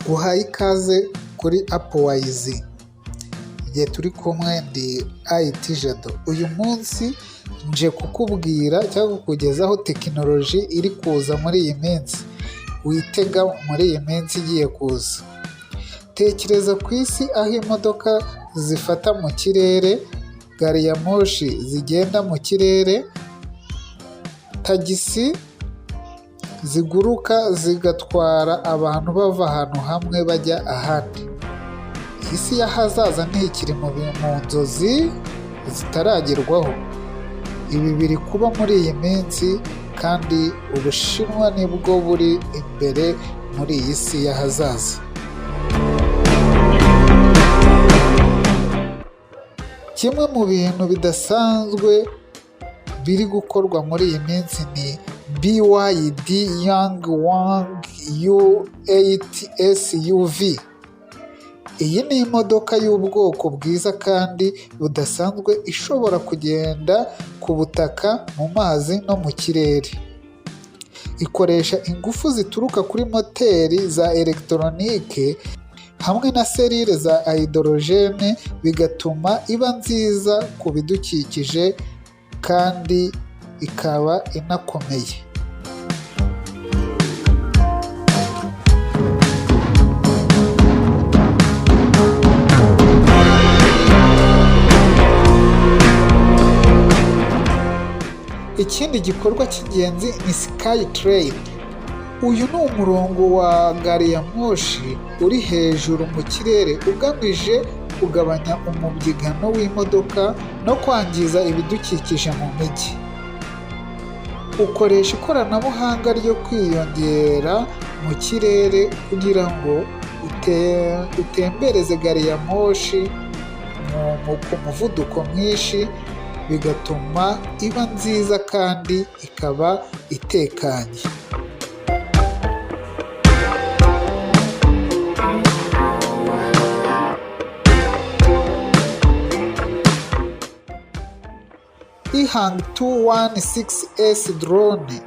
Guhaye ikaze kuri Upwise. Igihe turi kumwe ndi IT Jado. Uyu munsi nje kukubwira cyangwa kukugezaho tekinoloji iri kuza muri iyi minsi. Witega muri iyi minsi igiye kuza. Tekereza ku isi aho imodoka zifata mu kirere, gari ya moshi zigenda mu kirere, tagisi ziguruka zigatwara abantu bava ahantu hamwe bajya ahandi. Isi y'ahazaza ntikiri mu nzozi zitaragerwaho. Ibi biri kuba muri iyi minsi kandi Ubushinwa nibwo buri imbere muri iyi si y'ahazaza. Kimwe mu bintu bidasanzwe biri gukorwa muri iyi minsi ni BYD Yangwang U8 SUV. Iyi ni imodoka y'ubwoko bwiza kandi budasanzwe ishobora kugenda ku butaka, mu mazi no mu kirere. Ikoresha ingufu zituruka kuri moteri za elegitoronike hamwe na selile za hydrogene, bigatuma iba nziza ku bidukikije kandi ikaba inakomeye. Ikindi gikorwa cy'ingenzi ni Skytrain. Uyu ni umurongo wa gari ya moshi uri hejuru mu kirere ugamije kugabanya umubyigano w'imodoka no kwangiza ibidukikije mu mijyi. Ukoresha ikoranabuhanga ryo kwiyongera mu kirere kugira ngo utembereze gari ya moshi ku muvuduko mwinshi, bigatuma iba nziza kandi ikaba itekanye. Ehang 216S drone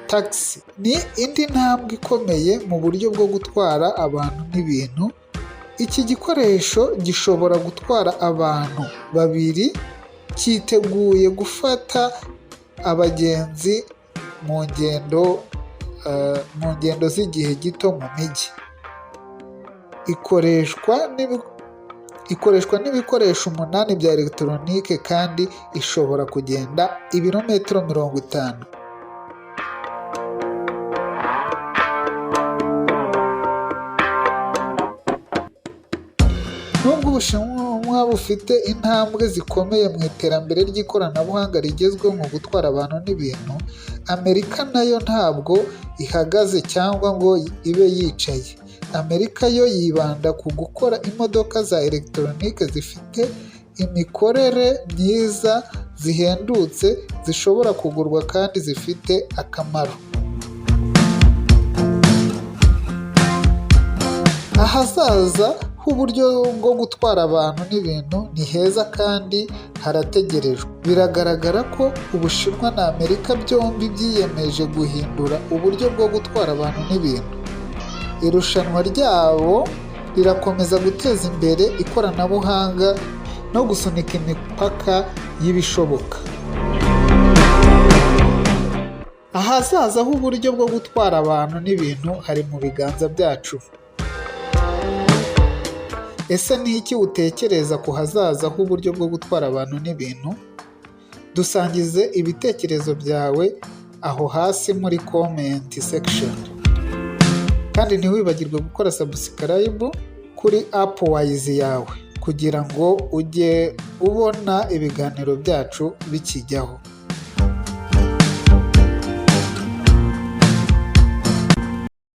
taxi ni indi ntambwe ikomeye mu buryo bwo gutwara abantu n'ibintu. Iki gikoresho gishobora gutwara abantu babiri, cyiteguye gufata abagenzi mu ngendo z'igihe gito mu mijyi. Ikoreshwa n'ibikoresho 8 bya elegitoronike kandi ishobora kugenda ibirometero 50. Nubwo Ubushinwa bufite intambwe zikomeye mu iterambere ry'ikoranabuhanga rigezweho mu gutwara abantu n'ibintu, Amerika nayo ntabwo ihagaze cyangwa ngo ibe yicaye. Amerika yo yibanda ku gukora imodoka za elegitoronike zifite imikorere myiza, zihendutse, zishobora kugurwa kandi zifite akamaro. Ahazaza h'uburyo bwo gutwara abantu n'ibintu ni heza kandi harategerejwe. Biragaragara ko Ubushinwa na Amerika byombi byiyemeje guhindura uburyo bwo gutwara abantu n'ibintu. Irushanwa ryabo rirakomeza guteza imbere ikoranabuhanga no gusunika imipaka y'ibishoboka. Ahazaza h'uburyo bwo gutwara abantu n'ibintu hari mu biganza byacu. Ese ni iki utekereza ku hazaza h'uburyo bwo gutwara abantu n'ibintu? Dusangize ibitekerezo byawe aho hasi muri comment section. Kandi ntiwibagirwe gukora subscribe kuri Upwise yawe kugira ngo ujye ubona ibiganiro byacu bikijyaho.